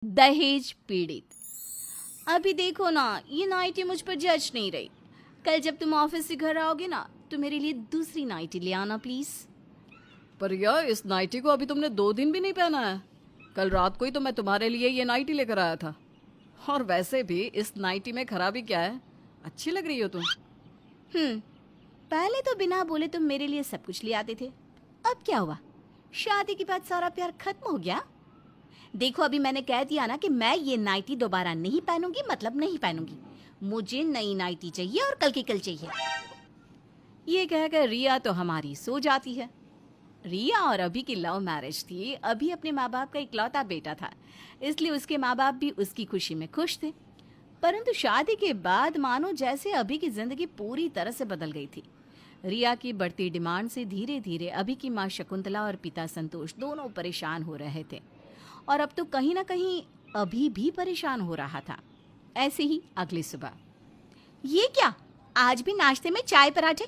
दहेज पीड़ित। अभी देखो ना, ये नाइटी मुझ पर जज नहीं रही। कल जब तुम ऑफिस से घर आओगे ना, तो मेरे लिए दूसरी नाइटी ले आना प्लीज। पर यार, इस नाइटी को अभी तुमने 2 दिन भी नहीं पहना है। कल रात को ही तो मैं तुम्हारे लिए ये नाइटी लेकर आया था। और वैसे भी इस नाइटी में खराबी क्या है? अच्छी लग रही हो तुम। पहले तो बिना बोले तुम मेरे लिए सब कुछ ले आते थे। अब क्या हुआ? शादी के बाद सारा प्यार खत्म हो गया? देखो, अभी मैंने कह दिया ना कि मैं ये नाइटी दोबारा नहीं पहनूंगी, मतलब नहीं पहनूंगी। मुझे नई नाइटी चाहिए और कल की कल चाहिए। ये कहकर रिया तो हमारी सो जाती है। रिया और अभी की लव मैरिज थी। अभी अपने माँ बाप का इकलौता बेटा था, इसलिए उसके माँ बाप भी उसकी खुशी में खुश थे। परंतु शादी के बाद मानो जैसे अभी की जिंदगी पूरी तरह से बदल गई थी। रिया की बढ़ती डिमांड से धीरे धीरे अभी की माँ शकुंतला और पिता संतोष दोनों परेशान हो रहे थे, और अब तो कहीं ना कहीं अभी भी परेशान हो रहा था। ऐसे ही अगली सुबह, ये क्या, आज भी नाश्ते में चाय पराठे?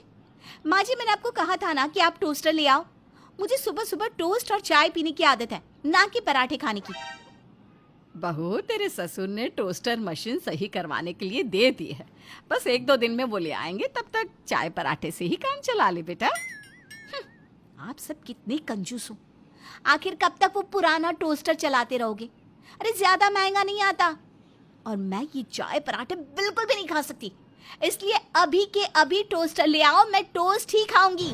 माँ जी, मैंने आपको कहा था ना कि आप टोस्टर ले आओ। मुझे सुबह सुबह टोस्ट और चाय पीने की आदत है, ना कि पराठे खाने की। बहू, तेरे ससुर ने टोस्टर मशीन सही करवाने के लिए दे दी है। बस 1-2 दिन में वो ले आएंगे, तब तक चाय पराठे से ही काम चला ले बेटा। आप सब कितने कंजूस हो। आखिर कब तक वो पुराना टोस्टर चलाते रहोगे? अरे ज्यादा महंगा नहीं आता, और मैं ये चाय पराठे बिल्कुल भी नहीं खा सकती। इसलिए अभी के अभी टोस्टर ले आओ, मैं टोस्ट ही खाऊंगी।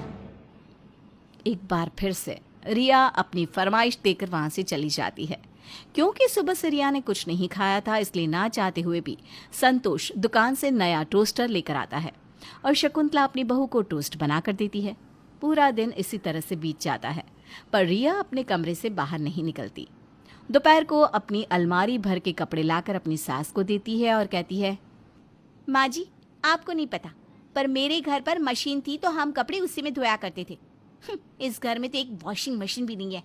एक बार फिर से रिया अपनी फरमाइश देकर वहां से चली जाती है। क्योंकि सुबह से रिया ने कुछ नहीं खाया था, इसलिए ना चाहते हुए भी संतोष दुकान से नया टोस्टर लेकर आता है और शकुंतला अपनी बहू को टोस्ट बना कर देती है। पूरा दिन इसी तरह से बीत जाता है, पर रिया अपने कमरे से बाहर नहीं निकलती। दोपहर को अपनी अलमारी भर के कपड़े लाकर अपनी सास को देती है और कहती है, माँ जी, आपको नहीं पता, पर मेरे घर पर मशीन थी तो हम कपड़े उसी में धोया करते थे। इस घर में तो एक वॉशिंग मशीन भी नहीं है।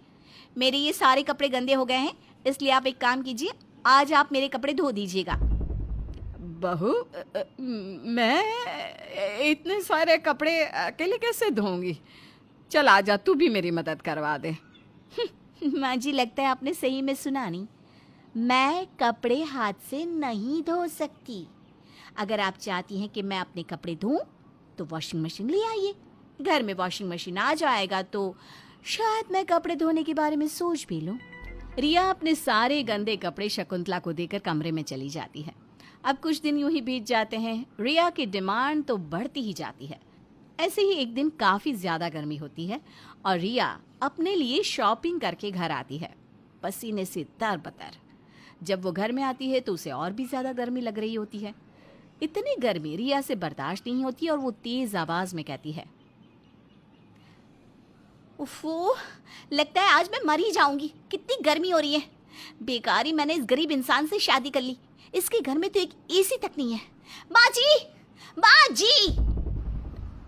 मेरे ये सारे कपड़े गंदे हो गए हैं, इसलिए आप एक काम कीजिए, आज आप मेरे कपड़े धो दीजिएगा। बहू, मैं इतने सारे कपड़े अकेले कैसे धोऊंगी? चल आजा, तू भी मेरी मदद करवा दे। माँ जी, लगता है आपने सही में सुना नहीं। मैं कपड़े हाथ से नहीं धो सकती। अगर आप चाहती हैं कि मैं अपने कपड़े धोऊं, तो वॉशिंग मशीन ले आइए। घर में वॉशिंग मशीन आ जाएगा तो शायद मैं कपड़े धोने के बारे में सोच भी लूं। रिया अपने सारे गंदे कपड़े शकुंतला को देकर कमरे में चली जाती है। अब कुछ दिन यूं ही बीत जाते हैं। रिया की डिमांड तो बढ़ती ही जाती है। ऐसे ही एक दिन काफी ज्यादा गर्मी होती है और रिया अपने लिए शॉपिंग करके घर आती है, पसीने से तरबतर। जब वो घर में आती है तो उसे और भी ज्यादा गर्मी लग रही होती है। इतनी गर्मी रिया से बर्दाश्त नहीं होती और वो तेज आवाज में कहती है, उफ़ो, लगता है आज मैं मर ही जाऊंगी। कितनी गर्मी हो रही है। बेकार ही मैंने इस गरीब इंसान से शादी कर ली। इसके घर में तो एक एसी तक नहीं है। माँ जी, माँ जी।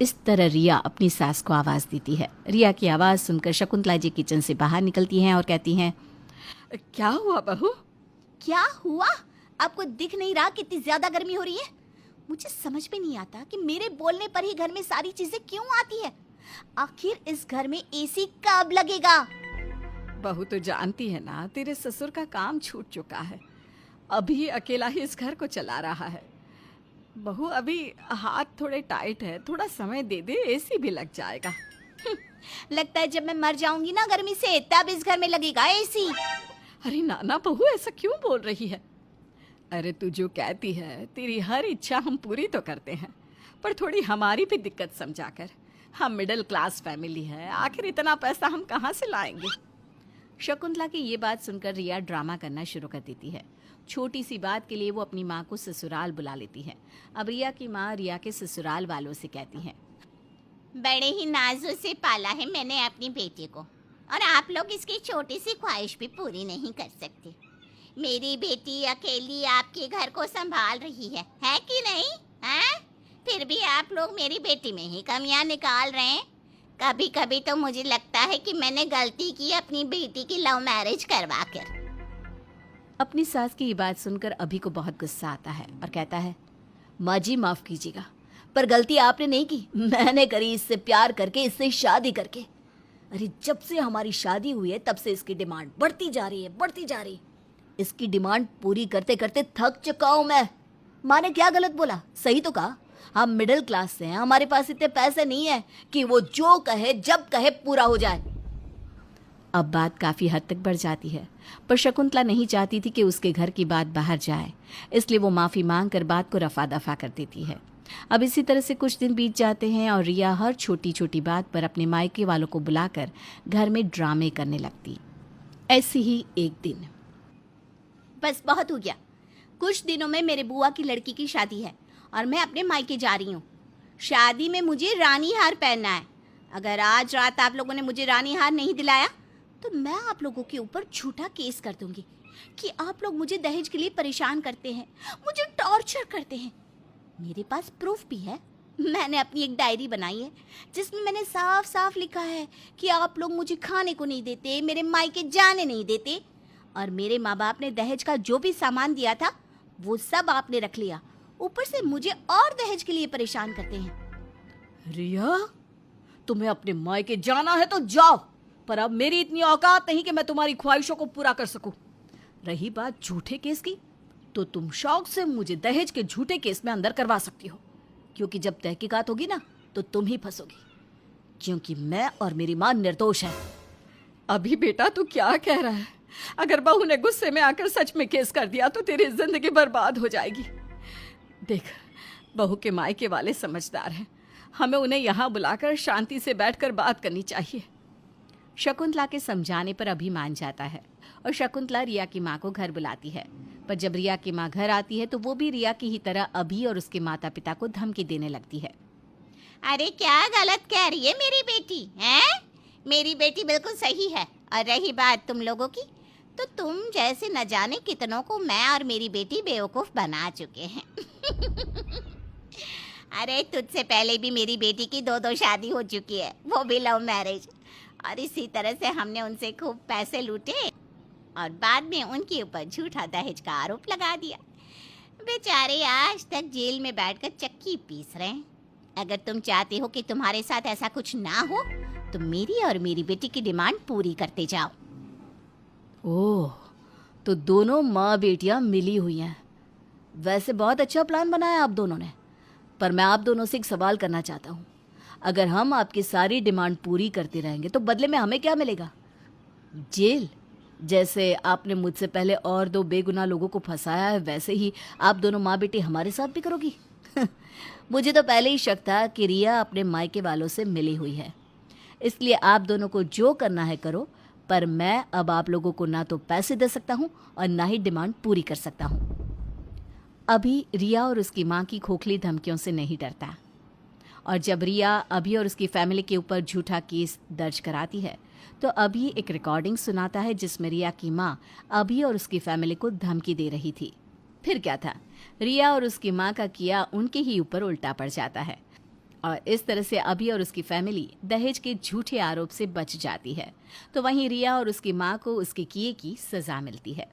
इस तरह रिया अपनी सास को आवाज देती है। रिया की आवाज सुनकर शकुंतला जी किचन से बाहर निकलती हैं और कहती हैं, क्या हुआ बहू? क्या हुआ? आपको दिख नहीं रहा कितनी ज्यादा गर्मी हो रही है? मुझे समझ में नहीं आता कि मेरे बोलने पर ही घर में सारी चीजें क्यों आती है। आखिर इस घर में एसी कब लगेगा? बहू तो जानती है ना, तेरे ससुर का काम छूट चुका है। अभी अकेला ही इस घर को चला रहा है। बहू, अभी हाथ थोड़े टाइट है, थोड़ा समय दे दे, एसी भी लग जाएगा। लगता है जब मैं मर जाऊंगी ना गर्मी से, तब इस घर में लगेगा एसी। अरे नाना बहू, ऐसा क्यों बोल रही है? अरे तू जो कहती है, तेरी हर इच्छा हम पूरी तो करते हैं, पर थोड़ी हमारी भी दिक्कत समझा कर। हम मिडिल क्लास फैमिली है, आखिर इतना पैसा हम कहाँ से लाएंगे? शकुंतला की ये बात सुनकर रिया ड्रामा करना शुरू कर देती है। छोटी सी बात के लिए वो अपनी माँ को ससुराल बुला लेती है। अब रिया की माँ रिया के ससुराल वालों से कहती हैं, बड़े ही नाजों से पाला है मैंने अपनी बेटी को, और आप लोग इसकी छोटी सी ख्वाहिश भी पूरी नहीं कर सकते। मेरी बेटी अकेली आपके घर को संभाल रही है कि नहीं? हैं? फिर भी आप लोग मेरी बेटी में ही कमियां निकाल रहे हैं। कभी कभी तो मुझे लगता है कि मैंने गलती की अपनी बेटी की लव मैरिज करवा कर। अपनी सास की ये बात सुनकर अभी को बहुत गुस्सा आता है और कहता है, माँ जी माफ कीजिएगा, पर गलती आपने नहीं की, मैंने करी इससे प्यार करके, इससे शादी करके। अरे जब से हमारी शादी हुई है तब से इसकी डिमांड बढ़ती जा रही है, बढ़ती जा रही है। इसकी डिमांड पूरी करते करते थक चुका हूं मैं। माँ ने क्या गलत बोला? सही तो कहा। हम मिडिल क्लास से हैं, हमारे पास इतने पैसे नहीं है कि वो जो कहे जब कहे पूरा हो जाए। अब बात काफ़ी हद तक बढ़ जाती है, पर शकुंतला नहीं चाहती थी कि उसके घर की बात बाहर जाए, इसलिए वो माफ़ी मांग कर बात को रफा दफा कर देती है। अब इसी तरह से कुछ दिन बीत जाते हैं और रिया हर छोटी छोटी बात पर अपने मायके वालों को बुलाकर घर में ड्रामे करने लगती। ऐसी ही एक दिन, बस बहुत हो गया, कुछ दिनों में मेरे बुआ की लड़की की शादी है और मैं अपने मायके जा रही हूँ। शादी में मुझे रानी हार पहनना है। अगर आज रात आप लोगों ने मुझे रानी हार नहीं दिलाया तो मैं आप लोगों के ऊपर झूठा केस कर दूंगी कि आप लोग मुझे दहेज के लिए परेशान करते हैं, मुझे टॉर्चर करते हैं। मेरे पास प्रूफ भी है। मैंने अपनी एक डायरी बनाई है जिसमें मैंने साफ साफ लिखा है कि आप लोग मुझे खाने को नहीं देते, मेरे मायके जाने नहीं देते, और मेरे माँ बाप ने दहेज का जो भी सामान दिया था वो सब आपने रख लिया। ऊपर से मुझे और दहेज के लिए परेशान करते हैं। रिया, तुम्हें अपने मायके जाना है तो जाओ, पर अब मेरी इतनी औकात नहीं कि मैं तुम्हारी ख्वाहिशों को पूरा कर सकूं। रही बात झूठे केस की, तो तुम शौक से मुझे दहेज के झूठे केस में अंदर करवा सकती हो, क्योंकि जब तहकीकात होगी ना तो तुम ही फंसोगी, क्योंकि मैं और मेरी मां निर्दोष है। अभी बेटा तू क्या कह रहा है? अगर बहू ने गुस्से में आकर सच में केस कर दिया तो तेरी जिंदगी बर्बाद हो जाएगी। देख, बहू के मायके वाले समझदार हैं, हमें उन्हें यहाँ बुलाकर शांति से बैठकर बात करनी चाहिए। शकुंतला के समझाने पर अभी मान जाता है और शकुंतला रिया की माँ को घर बुलाती है। पर जब रिया की माँ घर आती है तो वो भी रिया की ही तरह अभी और उसके माता पिता को धमकी देने लगती है। अरे क्या गलत कह रही है मेरी बेटी? हैं? मेरी बेटी बिल्कुल सही है। और रही बात तुम लोगों की, तो तुम जैसे न जाने कितनों को मैं और मेरी बेटी बेवकूफ़ बना चुके हैं। अरे तुझसे पहले भी मेरी बेटी की 2 शादी हो चुकी है, वो भी लव मैरिज। और इसी तरह से हमने उनसे खूब पैसे लूटे और बाद में उनके ऊपर झूठा दहेज का आरोप लगा दिया। बेचारे आज तक जेल में बैठकर चक्की पीस रहे हैं। अगर तुम चाहते हो कि तुम्हारे साथ ऐसा कुछ ना हो तो मेरी और मेरी बेटी की डिमांड पूरी करते जाओ। ओह, तो दोनों माँ बेटियाँ मिली हुई हैं। वैसे बहुत अच्छा प्लान बनाया आप दोनों ने, पर मैं आप दोनों से एक सवाल करना चाहता हूँ। अगर हम आपकी सारी डिमांड पूरी करते रहेंगे तो बदले में हमें क्या मिलेगा? जेल। जैसे आपने मुझसे पहले और 2 बेगुनाह लोगों को फंसाया है, वैसे ही आप दोनों माँ बेटी हमारे साथ भी करोगी? मुझे तो पहले ही शक था कि रिया अपने मायके वालों से मिली हुई है, इसलिए आप दोनों को जो करना है करो, पर मैं अब आप लोगों को ना तो पैसे दे सकता हूँ और ना ही डिमांड पूरी कर सकता हूँ। अभी रिया और उसकी माँ की खोखली धमकियों से नहीं डरता, और जब रिया अभी और उसकी फैमिली के ऊपर झूठा केस दर्ज कराती है तो अभी एक रिकॉर्डिंग सुनाता है जिसमें रिया की माँ अभी और उसकी फैमिली को धमकी दे रही थी। फिर क्या था, रिया और उसकी माँ का किया उनके ही ऊपर उल्टा पड़ जाता है और इस तरह से अभी और उसकी फैमिली दहेज के झूठे आरोप से बच जाती है। तो वहीं रिया और उसकी माँ को उसके किए की सजा मिलती है।